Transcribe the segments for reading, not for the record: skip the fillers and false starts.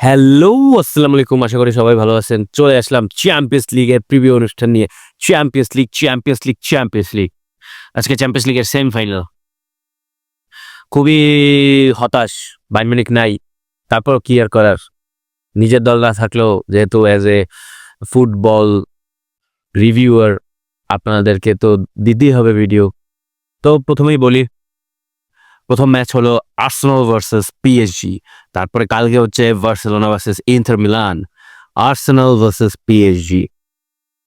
Hello, আসসালামু আলাইকুম। আশা করি সবাই ভালো আছেন। চলে আসলাম চ্যাম্পিয়ন্স লিগের প্রিভিউ অনুষ্ঠান নিয়ে। Champions league. আজকে চ্যাম্পিয়ন্স লিগের সেমিফাইনাল। খুবই হতাশ, বায়ার্ন মিউনিখ নাই। তারপরও কি আর করার? নিজের দল না থাকলেও যেহেতু অ্যাজ এ ফুটবল রিভিউয়ার আপনাদেরকে তো দিতেই হবে ভিডিও। তো প্রথমেই বলি, প্রথম ম্যাচ হলো আর্সেনাল ভার্সেস পিএসজি। তারপরে কালকে হচ্ছে Barcelona versus inter Milan. Arsenal versus PSG.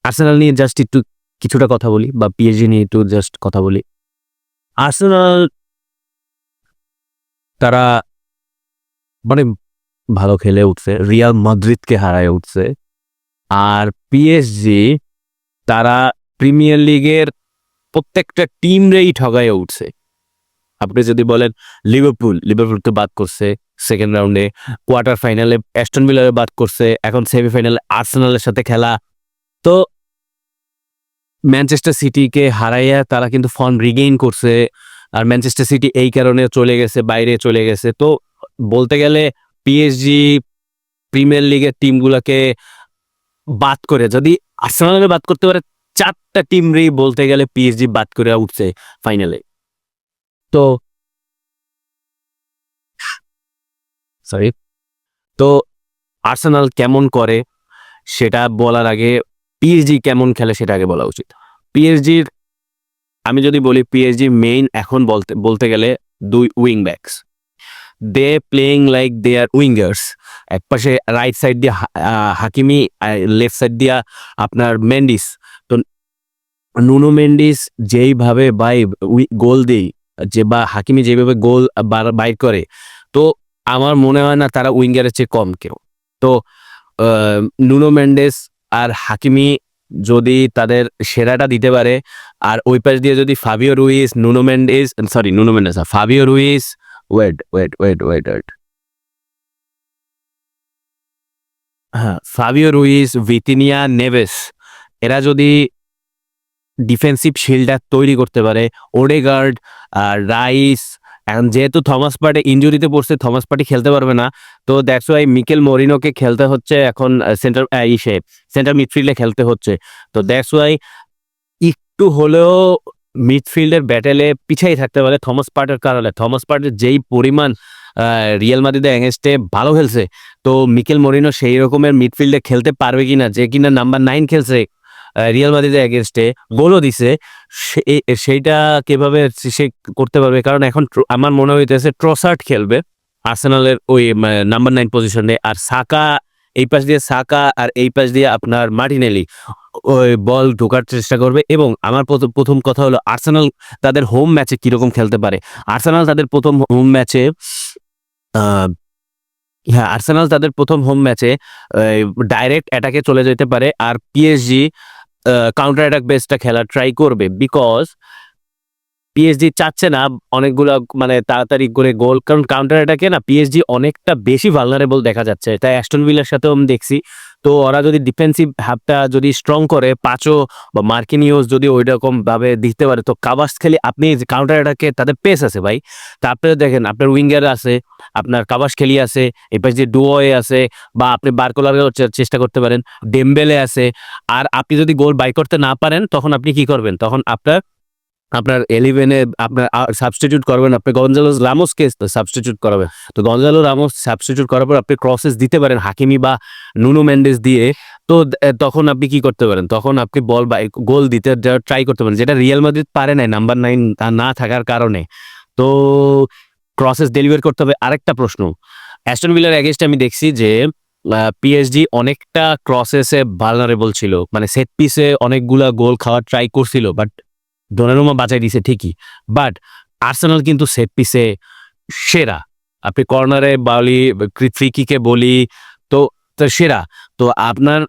Arsenal নিয়ে জাস্ট একটু কিছুটা কথা বলি, বা পিএসজি নিয়ে একটু জাস্ট কথা বলি। আর্সেনাল তারা মানে ভালো খেলে উঠছে, রিয়াল মাদ্রিদকে হারায় উঠছে। আর পিএসজি তারা প্রিমিয়ার লিগের প্রত্যেকটা টিমরেই ঠগায় উঠছে। আপনি যদি বলেন লিভারপুল তো বাদ করছে সেকেন্ড রাউন্ডে, কোয়ার্টার ফাইনালে অ্যাস্টন ভিলারে বাদ করছে, এখন সেমিফাইনালে আর্সেনালের সাথে খেলা। তো ম্যানচেস্টার সিটিকে হারাইয়া তারা কিন্তু ফর্ম রিগেইন করছে। আর ম্যানচেস্টার সিটি এই কারণে চলে গেছে, বাইরে চলে গেছে। তো বলতে গেলে পিএসজি প্রিমিয়ার লিগের টিমগুলোকে বাদ করে যদি আর্সেনালকে বাদ করতে পারে, চারটা টিমরই বলতে গেলে পিএসজি বাদ করে উঠছে ফাইনালে। তো সরি, তো আর্সেনাল কেমন করে সেটা বলার আগে পিএসজি কেমন খেলে সেটা আগে বলা উচিত। পিএসজির আমি যদি বলি, পিএসজি মেইন এখন বলতে বলতে গেলে দুই wing backs. They playing like they are wingers. এক পাশে রাইট সাইড দিয়ে হাকিমি, লেফট সাইড দিয়া আপনার মেন্ডিস। তো নুনো মেন্ডিস যেইভাবে গোল দেই, যে বা হাকিমি যেভাবে গোল বাইর করে, তো আমার মনে হয় না তারা উইঙ্গারের চেয়ে কম কেউ। তো নুনো মেন্ডেস আর হাকিমি যদি তাদের সেরাটা দিতে পারে, আর ওই পাশ দিয়ে যদি ফাবিও রুইস, ওয়েট, হ্যাঁ, ফাবিও রুইস, ভিতিনিয়া, নেভেস, এরা যদি ডিফেন্সিভ শিল্ডটা তৈরি করতে পারে, ওডেগার্ড আর রাইস, এখন যেহেতু থমাস পার্টি ইনজুরিতে পড়ছে, থমাস পার্টি খেলতে পারবে না। তো দ্যাটস ওয়াই মিকেল মরিনোকে খেলতে হচ্ছে এখন সেন্টার মিডফিল্ডে খেলতে হচ্ছে। তো দ্যাটস ওয়াই একটু হলেও মিডফিল্ডের ব্যাটেলে পিছাই থাকতে পারে থমাস পার্টের কারণে। থমাস পার্টের যেই পরিমাণ রিয়াল মাদ্রিদের এগেনস্টে ভালো খেলছে, তো মিকেল মরিনো সেই রকমের মিডফিল্ডে খেলতে পারবে কিনা, যে কিনা নাম্বার 9 খেলছে রিয়াল মাদ্রিদের এগেনস্টে, গোলও দিছে, সেইটা কিভাবে সে করতে পারবে? কারণ এখন আমার মনে হইতেছে ট্রসার্ট খেলবে আর্সেনালের ওই নাম্বার 9 পজিশনে, আর সাকা এই পাশ দিয়ে, সাকা আর এই পাশ দিয়ে আপনার মার্টিনেলি ওই বল ঢোকার চেষ্টা করবে। এবং আমার প্রথম কথা হলো আর্সেনাল তাদের হোম ম্যাচে কিরকম খেলতে পারে। আর্সেনাল তাদের প্রথম হোম ম্যাচে ডাইরেক্ট অ্যাটাকে চলে যেতে পারে, আর পিএসজি কাউন্টার অ্যাটাক বেসটা খেলা ট্রাই করবে, বিকজ পিএসজি চাচ্ছে না অনেকগুলো তাড়াতাড়ি করে গোল, কারণ কাউন্টার অ্যাটাকে না পিএসজি অনেকটা বেশি ভালনারেবল দেখা যাচ্ছে। তাই অ্যাস্টন ভিলার সাথেও আমি দেখছি। তো ওরা যদি ডিফেন্সিভ হাবটা যদি স্ট্রং করে, পাঁচো বা মার্কিনিওস যদি ওই রকম ভাবে দিতে পারে, তো কাভাসখালি আপনি কাউন্টার অ্যাটাকে তাদের পেস আছে ভাই। তারপরে দেখেন আপনার উইঙ্গার আছে, আপনার কাভাসখালি আছে, এই পাশে যে ডুওয়ে আছে, বা আপনি বারকোলারও চেষ্টা করতে পারেন, ডেমবেলে আছে। আর আপনি যদি গোল বাই করতে না পারেন, তখন আপনি কি করবেন? তখন আপনার 11-এ আপনার সাবস্টিটিউট করবেন, আপনি গঞ্জালো রামোসকে সাবস্টিটিউট করাবেন। তো গঞ্জালো রামোস সাবস্টিটিউট করার পর আপনি ক্রসেস দিতে পারেন হাকিমি বা নুনো মেন্ডেস দিয়ে। তো তখন আপনি কি করতে পারেন? তখন আপনি বল বা গোল দিতে ট্রাই করতে পারেন, যেটা রিয়াল মাদ্রিদ পারে নাই নাম্বার 9 না থাকার কারণে। তো ক্রসেস ডেলিভার করতে হবে। আরেকটা প্রশ্ন, অ্যাস্টন ভিলার এগেইনস্টে আমি দেখছি যে পিএসজি অনেকটা ক্রসেসে ভালনারেবল ছিল, সেট পিসে অনেকগুলা গোল খাওয়ার ট্রাই করছিল, বাট দোনারুমা বাঁচাই দিছে ঠিকই। বাট আর্সেনাল কিন্তু সেট পিসে সেরা। আপনি কর্নারে বলি, ফ্রি কিকে বলি, তো সেরা। তো আপনার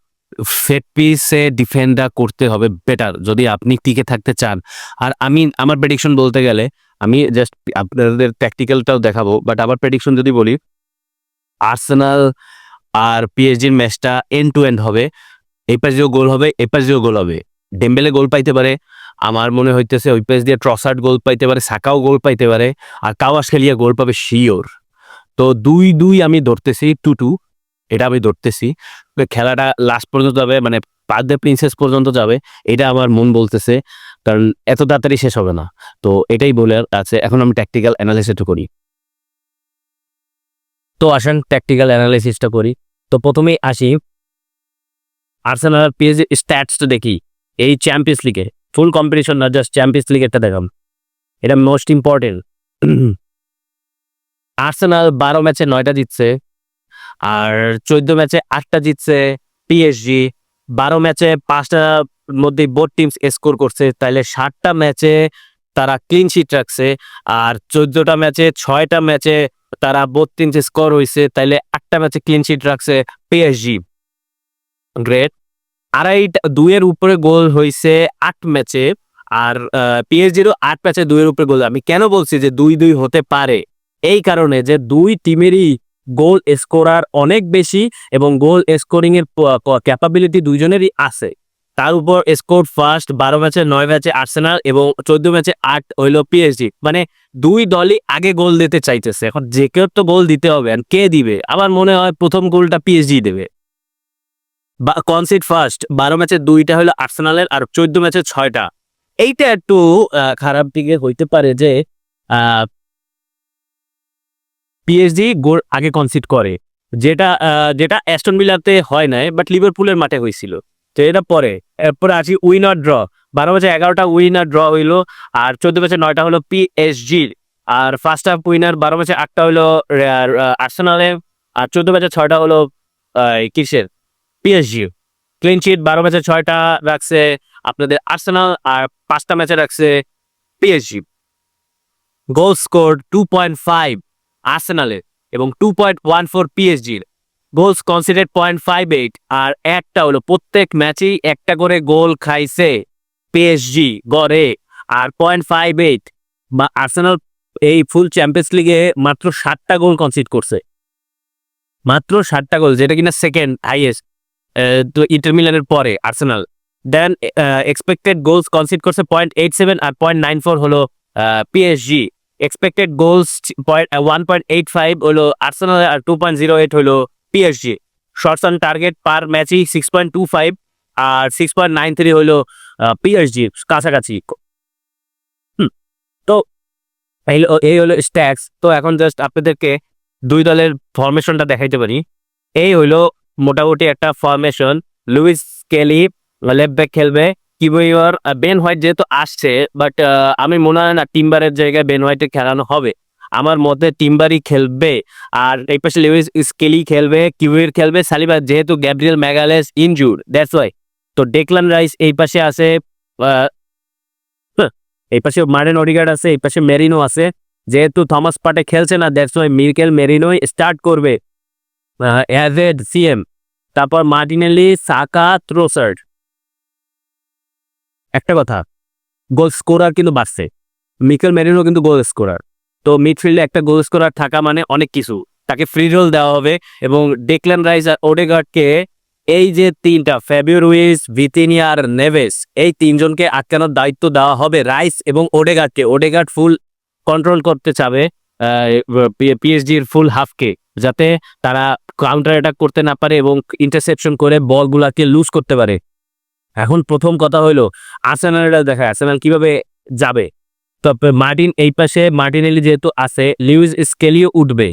সেট পিসে ডিফেন্ডটা করতে হবে বেটার, যদি আপনি টিকে থাকতে চান। আর আমার প্রেডিকশন বলতে গেলে, আমি জাস্ট আপনাদের ট্যাকটিক্যালটাও দেখাবো, বাট আমার প্রেডিকশন যদি বলি, আর্সেনাল আর পিএসজির ম্যাচটা এন্ড টু এন্ড হবে। এই পাশ দিয়েও গোল হবে, এই পাশ দিয়েও গোল হবে। ডেম্বেলে গোল পাইতে পারে, আমার মনে হইতেছে ওই পেজ দিয়ে ট্রসার্ট গোল পাইতে পারে, সাকাও গোল পাইতে পারে, আর কাওয়াস খেলিয়া গোল পাবে শিওর। তো 2-2 আমি ধরতেছি, 2-2। এটা আমি ধরতেছি। খেলাটা লাস্ট পর্যন্ত যাবে, মানে পার্ক দ্য প্রিন্সেস পর্যন্ত যাবে, এটা আমার মন বলতেছে, কারণ এত তাড়াতাড়ি শেষ হবে না। তো এটাই বলে আছে। এখন আমি ট্যাকটিক্যাল অ্যানালাইসিসটা করি। তো আসেন ট্যাকটিক্যাল অ্যানালাইসিসটা করি। তো প্রথমেই আসি আর্সেনাল পিএসজি স্ট্যাটসটা দেখি। এই চ্যাম্পিয়ন্স লিগে ফুল কম্পিটিশন না, জাস্ট চ্যাম্পিয়ন্স লিগেরটা দেখাম, এটা মোস্ট ইম্পর্টেন্ট। আর্সেনাল 12 ম্যাচে 9টা জিতছে, আর 14 ম্যাচে 8টা জিতছে পিএসজি। 12 ম্যাচে 5টার মধ্যে বোথ টিমস স্কোর করছে, তাইলে 7টা ম্যাচে তারা ক্লিন শিট রাখছে, আর 14টা ম্যাচে 6টা ম্যাচে তারা বোথ টিমস স্কোর হয়েছে, তাইলে 8টা ম্যাচে ক্লিন শিট রাখছে পিএসজি। গ্রেট। আড়াইটা 2-এর উপরে গোল হয়েছে 8 ম্যাচে, আর পিএসজিরও 8 ম্যাচে 2-এর উপরে গোল। আমি কেন বলছি যে 2-2 হতে পারে, এই কারণে যে দুই টিমেরই গোল স্কোরার অনেক বেশি এবং গোল স্কোরিং এর ক্যাপাবিলিটি দুইজনেরই আছে। তার উপর স্কোর ফার্স্ট 12 ম্যাচে 9 ম্যাচে আর্সেনাল এবং 14 ম্যাচে 8 হইল পিএসজি। মানে দুই দলই আগে গোল দিতে চাইতেছে, এখন যে কেউ তো গোল দিতে হবে, আর কে দিবে? আমার মনে হয় প্রথম গোলটা পিএসজি দেবে। বা কনসিড ফার্স্ট 12 ম্যাচে 2টা হলো আর্সেনালের, আর 14 ম্যাচে 6টা। এইটা একটু খারাপ দিকে হইতে পারে যে পিএসজি গোল আগে কনসিড করে, যেটা যেটা অ্যাস্টন ভিলাতে হয় নাই, বাট লিভারপুলের মাঠে হয়েছিল। তো এটা পরে, এরপরে আসি উইন আর ড্র। 12 ম্যাচে 11টা উইন আর ড্র হইলো, আর 14 ম্যাচে 9টা হলো পিএসজির। আর ফার্স্ট হাফ উইনার 12 ম্যাচে 8টা হলো আর্সেনালের, আর 14 ম্যাচে 6টা হলো কিসের? পিএসজি। ক্লিন শিট 12 ম্যাচে 6টা রাখছে আপনাদের আর্সেনাল, আর 5টা ম্যাচে রাখছে পিএসজি। গোল স্কোর 2.5 আর্সেনালের এবং 2.14 পিএসজির। গোলস কনসিডারেড 0.58, আর একটা হলো প্রত্যেক ম্যাচেই একটা করে গোল খাইছে পিএসজি গড়ে, আর 0.58। বা আর্সেনাল এই ফুল চ্যাম্পিয়ন্স লিগে মাত্র 7টা গোল কনসিড করছে, মাত্র 7টা গোল, যেটা কিনা সেকেন্ড হাইয়েস্ট তো ইন্টার মিলানের পরে আর্সেনাল। দেন এক্সপেক্টেড গোলস কনসিড করছে 0.87, আর 0.94 হলো পিএসজি। এক্সপেক্টেড গোলস 1.85 হলো আর্সেনাল, আর 2.08 হলো পিএসজি। শর্টস অন টার্গেট পার ম্যাচই 6.25, আর 6.93 হলো পিএসজি, কাছাকাছি। তো এই হলো স্ট্যাক্স। তো এখন জাস্ট আপনাদেরকে দুই দলের ফরমেশনটা দেখাইতে পারি। এই হইলো মোটামুটি একটা formation. Lewis Skelly left back খেলবে, কিবোয়ার বেন হোয়াইট যেহেতু আসছে, বাট আমি মনে হয় না টিম্বারের জায়গায় বেন হোয়াইটে খেলানো হবে। আমার মতে টিম্বারই খেলবে, আর এই পাশে লুইস স্কেলি খেলবে, কিবোয়ার খেলবে, সালিবা যেহেতু গ্যাব্রিয়েল ম্যাগালেস ইনজুর্ড, দ্যাটস ওয়াই। তো ডেকলান রাইস এই পাশে আছে, এই পাশে মার্টিন ওডিগার্ড আছে, এই পাশে মেরিনো আছে। যেহেতু থমাস পার্টে খেলছে না, দ্যাটস ওয়াই মিকেল মেরিনোই স্টার্ট করবে অ্যাজ এ সিএম। তারপর মার্টিনেলি, সাকা, ট্রোসার্ড। একটা কথা, গোল স্কোরার কিন্তু বাড়ছে, মিকেল মেরিনো কিন্তু গোল স্কোরার। তো মিডফিল্ডে একটা গোল স্কোরার থাকা মানে অনেক কিছু, তাকে ফ্রি রোল দেওয়া হবে। এবং ডেকলান রাইস আর ওডেগার্ডকে, এই যে তিনটা ফ্যাবিও রুইস, ভিতিনিয়া আর নেভেস, এই তিনজনকে আটকানোর দায়িত্ব দেওয়া হবে রাইস এবং ওডেগার্ডকে। ওডেগার্ড ফুল কন্ট্রোল করতে চাবে পিএসজির ফুল হাফকে, যাতে তারা কাউন্টার অ্যাটাক করতে না পারে এবং ইন্টারসেপশন করে বলগুলাকে লুজ করতে পারে। এখন প্রথম কথা হইলো আর্সেনালটা দেখা, আর্সেনাল কিভাবে যাবে। তবে মার্টিন এই পাশে, মার্টিনেলি যেহেতু আছে, লুইস স্কেলিও উঠবে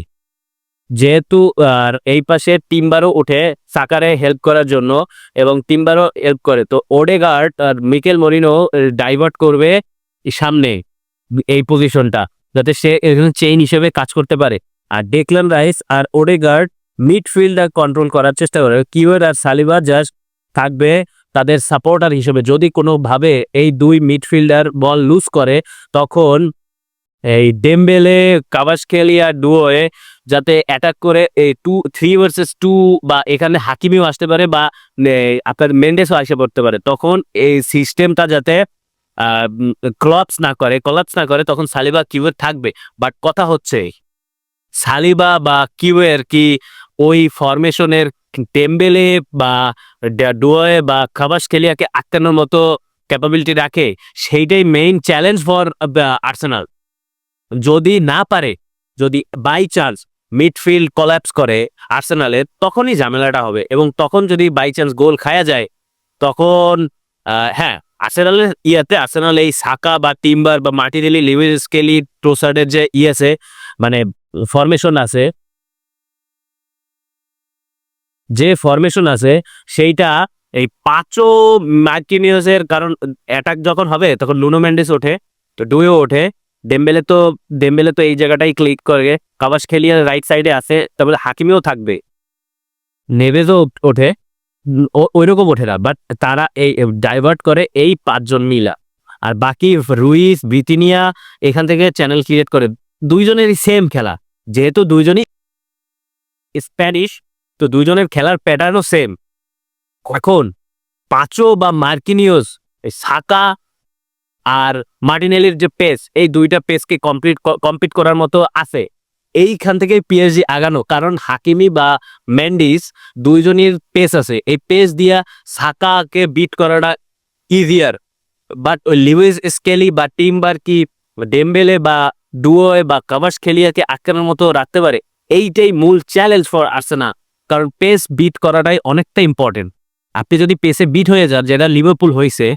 যেহেতু, আর এই পাশে টিম্বারও উঠে সাকারে হেল্প করার জন্য, এবং টিম্বারও হেল্প করে। তো ওডেগার্ড আর মিকেল মরিনো ডাইভার্ট করবে সামনে এই পজিশনটা, যাতে সে এখানে চেইন হিসেবে কাজ করতে পারে। আর ডেকলান রাইস আর ওডেগার্ড মিডফিল্ডার কন্ট্রোল করার চেষ্টা করে। কিওয়ার আর সালিবা জাস্ট থাকবে তাদের সাপোর্টার হিসেবে। যদি কোনোভাবে এই দুই মিডফিল্ডার বল লুজ করে, তখন এই ডেমবেলে কাভাসকেলিয়া ডুয়োয়ে যাতে অ্যাটাক করে এই 3 ভার্সেস 2, বা এখানে হাকিমিও আসতে পারে, বা আপনার মেন্ডেসও আসে পড়তে পারে। তখন এই সিস্টেমটা যাতে কলাপস না করে, তখন সালিবা কিউয়ের থাকবে। বাট কথা হচ্ছে সালিবা বা কিউয়ের কি ওই ফরমেশনের টেম্বেলে বা ডুয়োয়ে বা কাভাসকেলিয়াকে আটকানোর মতো ক্যাপাবিলিটি রাখে? সেইটাই মেইন চ্যালেঞ্জ ফর আর্সেনাল। যদি না পারে, যদি বাই চান্স মিডফিল্ড কোল্যাপস করে আর্সেনালের, তখনই ঝামেলাটা হবে। এবং তখন যদি বাই চান্স গোল খায়া যায়, তখন হ্যাঁ, আর্সেনাল এই সাকা বা টিম্বার বা মার্টিনেলি, লিউইস স্কেলি, ট্রোসার্ডের যে আছে, মানে ফরমেশন আছে, সেইটা এই পাঁচও মার্কিনিয়াসের, কারণ অ্যাটাক যখন হবে তখন লুনো মেন্ডেস ওঠে, তো ডুয়েও ওঠে, ডেম্বেলে তো এই জায়গাটাই ক্লিক করে, কাভাসখেলিয়া রাইট সাইডে আছে, তারপরে হাকিমিও থাকবে, নেভেজও ওঠে, ওইরকম ওঠে না, বাট তারা এই ডাইভার্ট করে এই পাঁচজন মিলা। আর বাকি রুইস, বিতিনিয়া এখান থেকে চ্যানেল ক্রিয়েট করে, দুইজনেরই সেম খেলা, যেহেতু দুইজনই স্প্যানিশ, তো দুইজনের খেলার প্যাটার্নও সেম। এখন পাঁচো বা মার্কিনিওস, সাকা আর মার্টিনেলির যে পেস, এই দুইটা পেসকে কম্পিট করার মতো আছে, এইখান থেকে পিএসজি আগানো, কারণ হাকিমি বা মেন্ডিস দুইজনের পেস আছে, এই পেস দিয়া সাকাকে বিট করাটা ইজিয়ার। বাট ওই লিউইস স্কেলি বা টিম্বার কি ডেম্বেলে বা ডুয়োয়ে বা কাভাসখেলিয়াকে আটকানোর মতো রাখতে পারে? এইটাই মূল চ্যালেঞ্জ ফর আর্সেনাল, কারণ পেস বিট করাটাই অনেকটা ইম্পর্টেন্ট। আপনি যদি পেসে বিট হয়ে যান, যেটা লিভারপুল হয়েছে,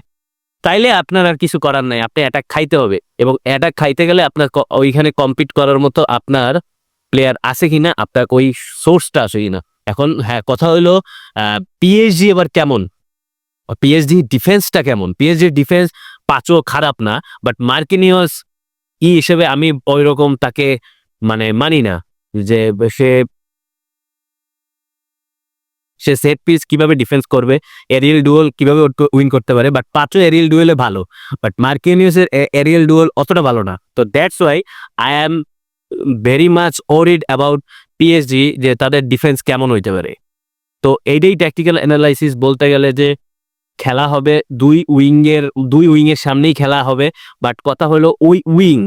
তাইলে আপনার আর কিছু করার নাই, আপনি অ্যাটাক খাইতে হবে, এবং অ্যাটাক খাইতে গেলে আপনার ওইখানে কম্পিট করার মতো আপনার প্লেয়ার আছে কিনা, আপনার ওই সোর্সটা আছে কিনা। এখন হ্যাঁ, কথা হলো পিএসজি এবার কেমন, পিএসজি ডিফেন্সটা কেমন। পিএসজির ডিফেন্স পাঁচও খারাপ না, বাট মার্কিনিয়স হিসেবে আমি ওই রকম তাকে মানি না, যে সে সেট পিস কিভাবে ডিফেন্স করবে, এরিয়াল ডুয়েল কিভাবে উইন করতে পারে। বাট পাঁচও এরিয়াল ডুয়েলে ভালো, বাট মার্কিনিয়াসের এরিয়াল ডুয়েল অতটা ভালো না। তো that's why I am very much worried about PSG, যে তাদের ডিফেন্স কেমন হইতে পারে। তো এইটাই ট্যাকটিক্যাল অ্যানালাইসিস বলতে গেলে, যে খেলা হবে দুই উইংয়ের সামনেই খেলা হবে, বাট কথা হলো ওই উইং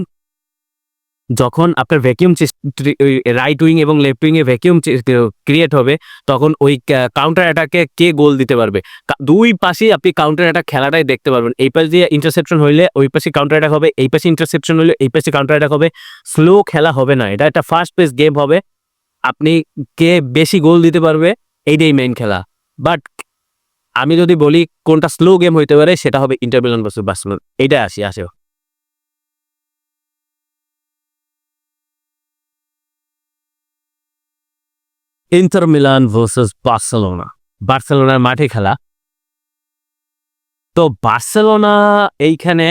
যখন আপনার ভ্যাকিউম রাইট উইং এবং লেফট উইং এ ভ্যাকিউম ক্রিয়েট হবে, তখন ওই কাউন্টার অ্যাটাকে কে গোল দিতে পারবে, দুই পাশেই আপনি কাউন্টার অ্যাটাক খেলাটাই দেখতে পারবেন। এই পাশ দিয়ে ইন্টারসেপশন হইলে ওই পাশে কাউন্টার অ্যাটাক হবে, এই পাশে ইন্টারসেপশন হইলে এই পাশে কাউন্টার অ্যাটাক হবে। স্লো খেলা হবে না, এটা একটা ফাস্ট পেস গেম হবে, আপনি কে বেশি গোল দিতে পারবে এইটাই মেইন খেলা। বাট আমি যদি বলি কোনটা স্লো গেম হইতে পারে, সেটা হবে ইন্টার মিলান ভার্সেস বার্সেলোনা। এইটা আসে ইন্টার মিলান ভার্সেস বার্সেলোনার মাঠে খেলা। তো বার্সেলোনা এইখানে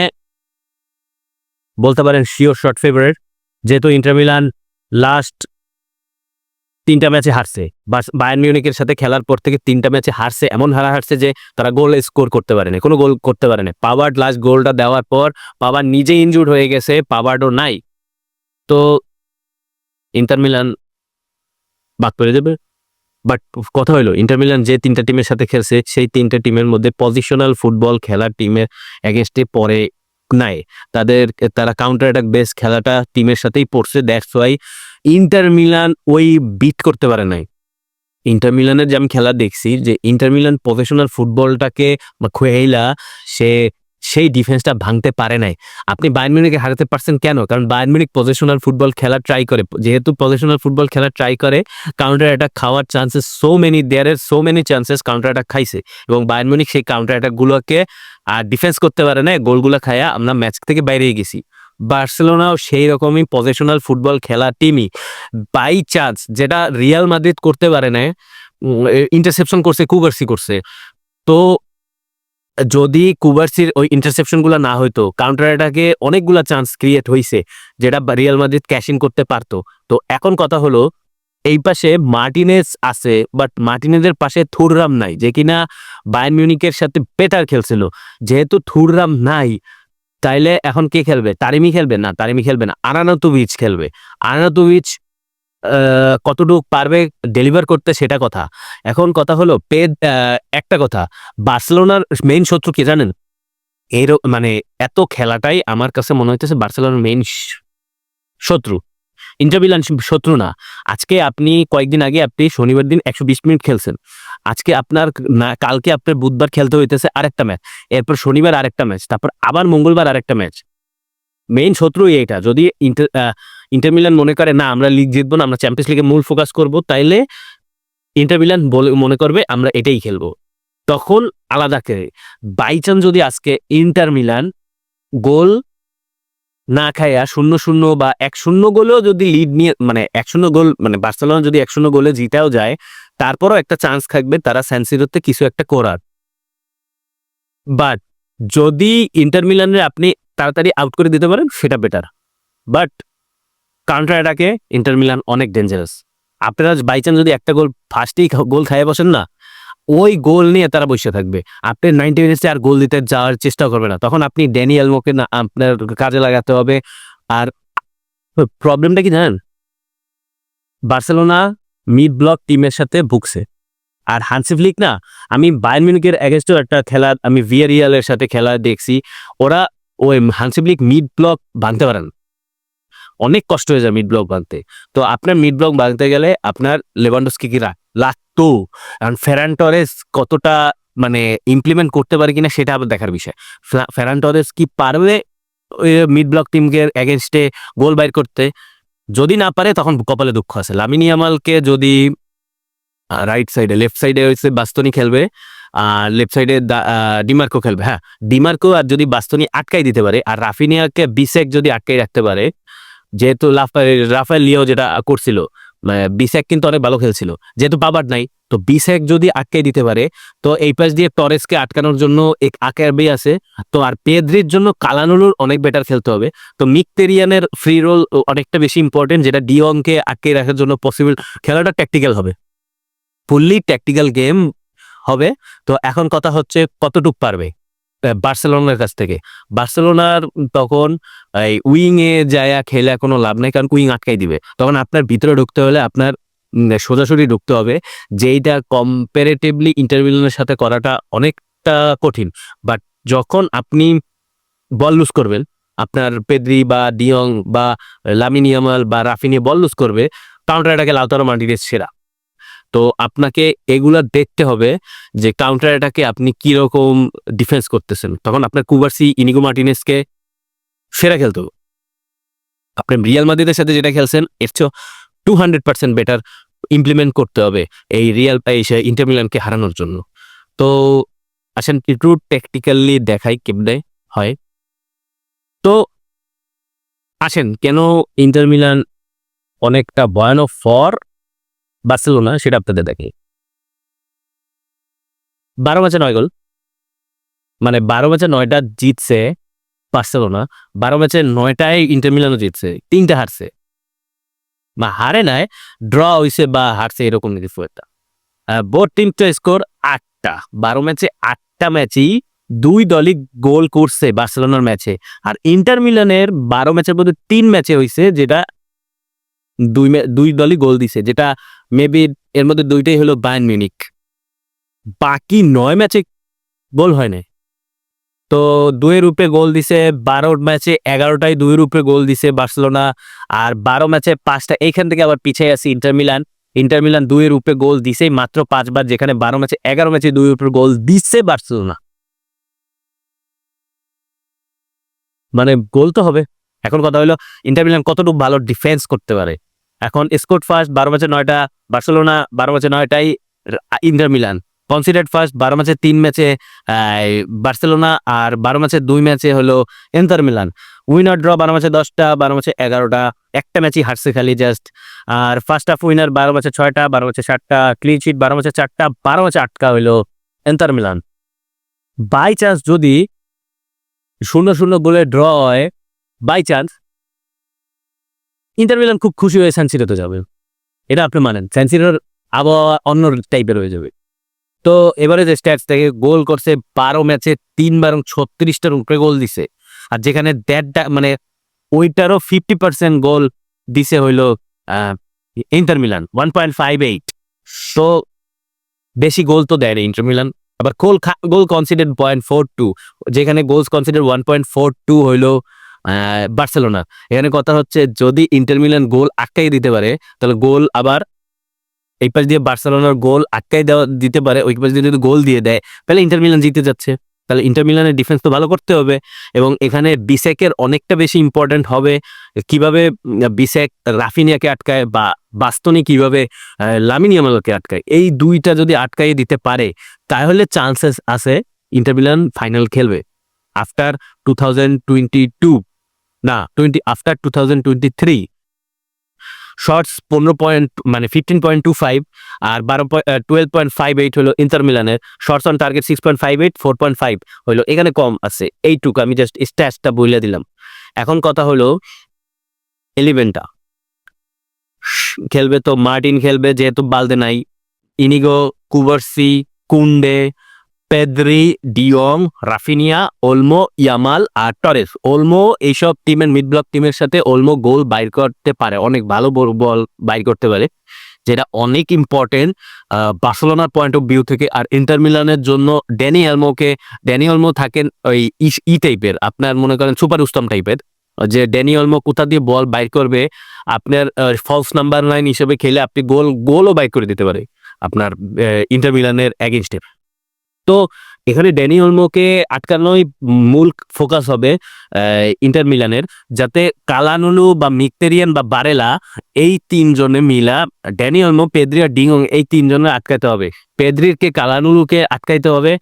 বলতে পারেন শিওর শর্ট ফেভারিট, যেহেতু ইন্টার মিলান লাস্ট 3টা ম্যাচে হারছে, বায়ার্ন মিউনিখের সাথে খেলার পর থেকে 3টা ম্যাচে হারছে, এমন হারছে যে তারা গোল স্কোর করতে পারে না, কোনো গোল করতে পারে না। পাওয়ার্ড লাস্ট গোলটা দেওয়ার পর পাওয়ার নিজে ইনজুর্ড হয়ে গেছে, পাওয়ার্ডও নাই, তো ইন্টার মিলান বাদ পড়ে যাবে। বাট কথা হলো ইন্টার মিলান যে 3টা টিমের সাথে খেলছে, সেই 3টা টিমের মধ্যে পজিশনাল ফুটবল খেলার টিমের এগেনস্টে পরে নাই, তারা কাউন্টার অ্যাটাক বেস খেলাটা টিমের সাথেই পড়ছে। দ্যাটস ওয়াই ইন্টার মিলান ওই বিট করতে পারে নাই। ইন্টার মিলানের যে আমি খেলা দেখছি, যে ইন্টার মিলান প্রফেশনাল ফুটবলটাকে খুয়েইলা সেই ডিফেন্সটা ভাঙতে পারে নাই। আপনি বায়ার্ন মিউনিখকে হারাতে পারছেন কেন? কারণ বায়ার্ন মিউনিখ পজিশনাল ফুটবল খেলা ট্রাই করে, যেহেতু পজিশনাল ফুটবল খেলা ট্রাই করে, কাউন্টার অ্যাটাক খাওয়ার chances so many chances counter attack খাইছে, এবং বায়ার্ন মিউনিখ সেই কাউন্টার অ্যাটাকগুলোকে ডিফেন্স করতে পারে না, গোলগুলো খায়া আমরা ম্যাচ থেকে বাইরে গেছি। বার্সেলোনাও সেই রকমই পজিশনাল ফুটবল খেলা টিমই, বাই চান্স যেটা রিয়াল মাদ্রিদ করতে পারে না, ইন্টারসেপশন করছে, কুবার্সি করছে। তো যদি কুবার্সির ওই ইন্টারসেপশনগুলো না হইতো, কাউন্টার অ্যাটাকে অনেকগুলা চান্স ক্রিয়েট হইছে, যেটা রিয়াল মাদ্রিদ ক্যাশ ইন করতে পারতো। তো এখন কথা হলো, এই পাশে মার্টিনেজ আছে, বাট মার্টিনেজের পাশে থুররাম নাই, যে কিনা বায়ার্ন মিউনিখের সাথে বেটার খেলছিল। যেহেতু থুররাম নাই, তাইলে এখন কে খেলবে? তারিমি খেলবে না, আরানাতোভিচ খেলবে। আরানাতোভিচ কতটুকু পারবে ডেলিভার করতে, সেটা কথা। এখন কথা হলো একটা কথা, বার্সেলোনার মেইন শত্রু কি জানেন? এত খেলাটাই আমার কাছে মনে হইতেছে বার্সেলোনার মেইন শত্রু, ইন্টার মিলান শত্রু না। আজকে আপনি কয়েকদিন আগে আপনি শনিবার দিন 120 মিনিট খেলছেন, আজকে কালকে আপনার বুধবার খেলতে হইতেছে আরেকটা ম্যাচ, এরপর শনিবার আরেকটা ম্যাচ, তারপর আবার মঙ্গলবার আরেকটা ম্যাচ। মেইন শত্রুই এটা। যদি ইন্টার মিলান মনে করে না আমরা লিগ জিতবো না, আমরা চ্যাম্পিয়ন্স লিগে মূল ফোকাস করব, তাইলে ইন্টার মিলান মনে করবে আমরা এটাই খেলবো, তখন আলাদা করে। বাই চান্স যদি আজকে ইন্টার মিলান গোল না খায়া 0-0 বা 1-0 গোলেও যদি লিড নিয়ে, মানে 1-0 গোল, মানে বার্সেলোনা যদি 1-0 গোলে জিতেও যায়, তারপরও একটা চান্স থাকবে তারা সান সিরোতে কিছু একটা করার। বাট যদি ইন্টার মিলানের আপনি তাড়াতাড়ি আউট করে দিতে পারেন সেটা বেটার। বাট কাউন্টার অ্যাটাকে ইন্টার মিলান অনেক ডেঞ্জারাস। আপনারা বাই চান্স যদি একটা গোল ফার্স্টেই গোল খাইয়ে বসেন না, ওই গোল নিয়ে তারা বসে থাকবে। আপনি 90 মিনিটসে আর গোল দিতে যাওয়ার চেষ্টা করবে না, তখন আপনি ড্যানি এলমোকে না আপনার কাজে লাগাতে হবে। আর প্রবলেমটা কি জানেন, বার্সেলোনা মিড ব্লক টিমের সাথে ভুগছে। আর হানসি ফ্লিক না, আমি বায়ার্ন মিউনিখের এগেইনস্টও একটা খেলা, আমি ভিয়ারিয়ালের সাথে খেলা দেখছি, ওরা ওই হানসি ফ্লিক মিড ব্লক ভাঙতে পারেন, অনেক কষ্ট হয়ে যায় মিড ব্লক ভাঙতে। তো আপনার মিড ব্লক ভাঙতে গেলে আপনার লেভানডস্কি কি লাগতো, কারণ ফেরান টরেস কতটা মানে ইমপ্লিমেন্ট করতে পারে কিনা সেটা আবার দেখার বিষয়। ফেরান টরেস কি পারবে ওই মিড ব্লক টিমকে এগেনস্টে গোল বাইর করতে? যদি না পারে তখন কপালে দুঃখ আছে। লামিন ইয়ামালকে যদি রাইট সাইডে, লেফট সাইডে হচ্ছে বাস্তনি খেলবে, আর লেফট সাইডে ডিমার্কো খেলবে। হ্যাঁ, ডিমার্কো আর যদি বাস্তনি আটকাই দিতে পারে, আর রাফিনিয়াকে বিসেক যদি আটকাই রাখতে পারে, যেহেতু রাফায়েল লিও যেটা করছিল, বিসেক কিন্তু অনেক ভালো খেলছিল, যেহেতু পাবার নাই, তো বিসেক যদি আটকে দিতে পারে, তো এই পাশ দিয়ে টরেসকে আটকানোর জন্য এক আকেরবি আছে। তো আর পেদ্রির জন্য কালানুলুর অনেক বেটার খেলতে হবে। তো মিকটেরিয়ানের ফ্রি রোল অনেকটা বেশি ইম্পর্টেন্ট, যেটা ডিওংকে আটকে রাখার জন্য পসিবল। খেলাটা ট্যাকটিক্যাল হবে, ফুললি ট্যাকটিক্যাল গেম হবে। তো এখন কথা হচ্ছে কতটুক পারবে বার্সেলোনার কাছ থেকে। বার্সেলোনার তখন এই উইং এ যায় খেলে কোনো লাভ নাই, কারণ উইং আটকাই দিবে। তখন আপনার ভিতরে ঢুকতে হলে আপনার সোজাসুজি ঢুকতে হবে, যেইটা কম্পারেটিভলি ইন্টার মিলানের সাথে করাটা অনেকটা কঠিন। বাট যখন আপনি বল লুজ করবেন, আপনার পেদ্রি বা ডিয়ং বা লামিন ইয়ামাল বা রাফিনিয়া বল লুজ করবে, কাউন্টার অ্যাটাকে লাউতারো মার্টিনেজ সেরা। তো আপনাকে এগুলা দেখতে হবে যে কাউন্টার অ্যাটাকে আপনি কিরকম ডিফেন্স করতেছেন। তখন আপনার কুবার্সি, ইনিগো মার্টিনেজকে সেরা খেলতে হবে। আপনি রিয়াল মাদ্রিদের সাথে যেটা খেলছেন এর চেয়ে 200% বেটার ইমপ্লিমেন্ট করতে হবে এই ইন্টার মিলানকে হারানোর জন্য। তো আসেন একটু টেকনিক্যালি দেখাই কেমনে হয়। তো আসেন কেন ইন্টার মিলান অনেকটা ভয়ানক ফর বার্সেলোনা সেটা আপনাদের দেখি। 12 ম্যাচে 9 গোল, মানে 12 ম্যাচে 9টা জিতছে বার্সেলোনা, 12 ম্যাচে 9টাই ইন্টার মিলানও জিতছে, 3টা হারছে। বা হারে নাই, ড্র হইছে বা হারছে এরকম কিছু একটা। বোথ টিম তো স্কোর 8টা, 12 ম্যাচে 8টা ম্যাচেই দুই দলই গোল করছে বার্সেলোনার ম্যাচে। আর ইন্টার মিলানের 12 ম্যাচের মধ্যে 3 ম্যাচে হইছে যেটা দুই দলই গোল দিছে, যেটা মেবি এর মধ্যে 2টাই হলো বায়ার্ন মিউনিখ। বাকি 9 ম্যাচে গোল হয় নাই। তো 2-এর উপরে গোল দিছে 12 ম্যাচে, 11টাই 2-এর উপরে গোল দিছে বার্সেলোনা। আর 12 ম্যাচে 5টা, এইখান থেকে আবার পিছিয়ে আছে ইন্টার মিলান। ইন্টার মিলান 2-এর উপরে গোল দিছেই মাত্র 5 বার, যেখানে 12 ম্যাচে 11 ম্যাচে 2-এর উপরে গোল দিচ্ছে বার্সেলোনা। মানে গোল তো হবে। এখন কথা হলো ইন্টার মিলান কতটুকু ভালো ডিফেন্স করতে পারে। এখন স্কোর ফার্স্ট 12 ম্যাচে 9টা বার্সেলোনা, 12 ম্যাচে 9টাই ইন্টার মিলান। কনসিডার্ড ফার্স্ট 12 ম্যাচে 3 ম্যাচে বার্সেলোনা, আর 12 ম্যাচে 2 ম্যাচে হলো ইন্টার মিলান। উইনার ড্র 12 ম্যাচে 10টা, 12 ম্যাচে 11টা, একটা ম্যাচই হারছে খালি জাস্ট। আর ফার্স্ট হাফ উইনার 12 ম্যাচে 6টা, 12 ম্যাচে 7টা, ক্লিন শিট 12 ম্যাচে 4টা, 12 ম্যাচে 8টা হইলো ইন্টার মিলান। বাই চান্স যদি 0-0 গোলে ড্র হয়, বাই চান্স ইন্টার মিলান খুব খুশি হয়ে সান সিরোতে যাবে, এটা আপনি মানেন। সান সিরোর আবহাওয়া অন্য টাইপের হয়ে যাবে। তো এবারে যে স্ট্যাটস থেকে গোল করছে 12 ম্যাচে 3 বার, 36টার উপরে গোল দিছে। আর যেখানে মানে ওইটারও 50% গোল দিছে হইলো ইন্টার মিলান 1.58। তো বেশি গোল তো দেয় না ইন্টার মিলান। আবার গোল কনসিডার 0.42, যেখানে গোলস কনসিডার 1.42 হইলো বার্সেলোনা। এখানে কথা হচ্ছে যদি ইন্টার মিলান গোল আটকাই দিতে পারে, তাহলে গোল আবার এই পাশ দিয়ে বার্সেলোনার গোল আটকাই দিতে পারে, ওই পাশ দিয়ে যদি গোল দিয়ে দেয়, তাহলে ইন্টার মিলান জিতে যাচ্ছে। তাহলে ইন্টার মিলানের ডিফেন্স তো ভালো করতে হবে, এবং এখানে বিসেকের অনেকটা বেশি ইম্পর্টেন্ট হবে। কিভাবে বিসেক রাফিনিয়াকে আটকায় বা বাস্তনি কিভাবে লামিন ইয়ামালকে আটকায়, এই দুইটা যদি আটকাই দিতে পারে তাহলে চান্সেস আছে ইন্টার মিলান ফাইনাল খেলবে আফটার 2022, না আফটার 2023। শর্টস 15 পয়েন্ট মানে 15.25 আর 12.58 হলো ইন্টার মিলানের। শর্টস অন টার্গেট 6.58, 4.5 হলো এখানে কম আছে, এইটুকু আমি জাস্ট স্ট্যাটসটা বলে দিলাম। এখন কথা হলো 11টা খেলবে তো মার্টিন খেলবে, যেহেতু বালদে নাই। Inigo, Cubarsi, Kounde, Pedri, de Jong, Raphinha, Olmo, Yamal আর টরেস। ওলমো এইসব টিমের মিড ব্লক টিমের সাথে ওলমো গোল বাইর করতে পারে, অনেক ভালো বল বাইর করতে পারে, যেটা অনেক ইম্পর্টেন্ট বার্সেলোনার পয়েন্ট অফ ভিউ থেকে। আর ইন্টার মিলানের জন্য ড্যানি অলমো থাকেন ওই ই টাইপের, আপনার মনে করেন সুপার উস্তম টাইপের, যে ড্যানি অলমো কোথা দিয়ে বল বাইর করবে, আপনার ফলস নাম্বার 9 হিসেবে খেলে আপনি গোলও বাইর করে দিতে পারে আপনার ইন্টার মিলানের এগেইনস্টে। তো এখানে ড্যানি অলমোকে আটকানোই মূল ফোকাস হবে ইন্টার মিলানের, যাতে কালানুলু বা মিকটেরিয়ান বা বারেলা এই তিনজনে মিলা ড্যানি অলমো, পেদ্রি আর ডিং এই তিনজনে আটকাইতে হবে। পেদ্রিকে কালানুলুকে আটকাইতে হবে,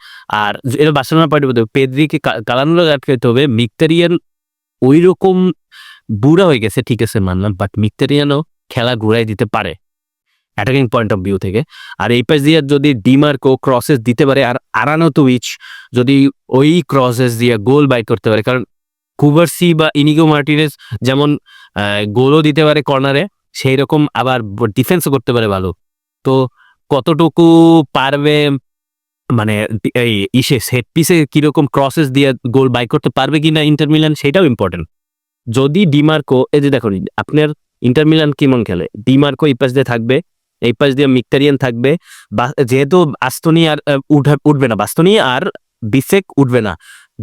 আর এটা বার্সেলোনা পার্টি বলতে পেদ্রিকে কালানুলুকে আটকাইতে হবে। মিকটেরিয়ান ওই রকম বুড়া হয়ে গেছে, ঠিক আছে মানলাম, বাট মিকটেরিয়ানও খেলা ঘুরাই দিতে পারে অ্যাটাকিং পয়েন্ট অফ ভিউ থেকে। আর এই পাশ দিয়ে যদি ডিমার্কো ক্রসেস দিতে পারে, আর আরানোতোভিচ যদি ওই ক্রসেস দিয়ে গোল বাই করতে পারে, কারণ কুবার্সি বা ইনিগো মার্টিনেজ যেমন গোলও দিতে পারে কর্নারে, সেই রকম আবার ডিফেন্সও করতে পারে ভালো। তো কতটুকু পারবে মানে এই সেট পিসে কিরকম ক্রসেস দিয়ে গোল বাই করতে পারবে কিনা ইন্টার মিলান, সেটাও ইম্পর্টেন্ট। যদি ডিমার্কো, এই যে দেখুন আপনার ইন্টার মিলান কেমন খেলে, ডিমার্কো এই পাশ দিয়ে থাকবে, এই পাশ দিয়ে মিকটেরিয়ান থাকবে, যেহেতু বাস্তনি আর উঠবে না, বাস্তনি আর বিসেক উঠবে না,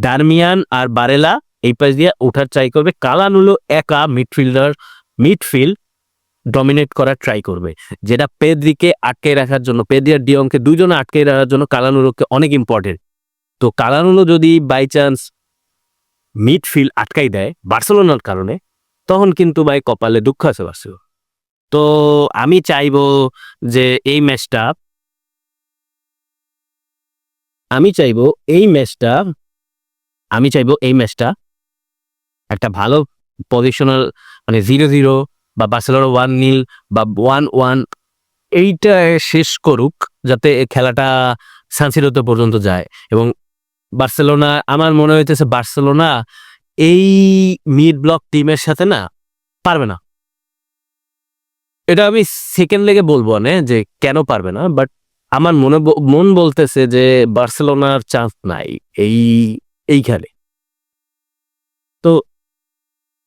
ডারমিয়ান আর বারেলা এই পাশ দিয়ে ওঠার ট্রাই করবে। কালানুলো একা মিডফিল্ড ডমিনেট করার ট্রাই করবে, যেটা পেদ্রিকে আটকে রাখার জন্য, পেদ্রি আর ডিয়ংকে দুইজনে আটকে রাখার জন্য কালানুলোকে অনেক ইম্পর্টেন্ট। তো কালানুলো যদি বাই চান্স মিডফিল্ড আটকাই দেয় বার্সেলোনার কারণে, তখন কিন্তু ভাই কপালে দুঃখ আছে বার্সেলোনা। তো আমি চাইবো যে এই ম্যাচটা একটা ভালো পজিশনাল, মানে 0-0 বা বার্সেলোনা 1-0 বা 1-1 এইটা শেষ করুক, যাতে খেলাটা সানসিরোতে পর্যন্ত যায়। এবং বার্সেলোনা, আমার মনে হইতেছে বার্সেলোনা এই মিড ব্লক টিমের সাথে না পারবে না। এটা আমি সেকেন্ড লেগে বলবো না যে কেন পারবে না, বাট আমার মন বলতেছে যে বার্সেলোনার চান্স নাই এইখানে। তো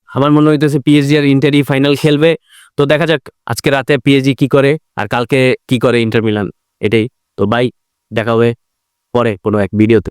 আমার মনে হইতেছে পিএসজি আর ইন্টারই ফাইনাল খেলবে। তো দেখা যাক আজকে রাতে পিএসজি কি করে আর কালকে কি করে ইন্টার মিলান, এটাই। তো বাই, দেখা হবে পরে কোনো এক ভিডিওতে।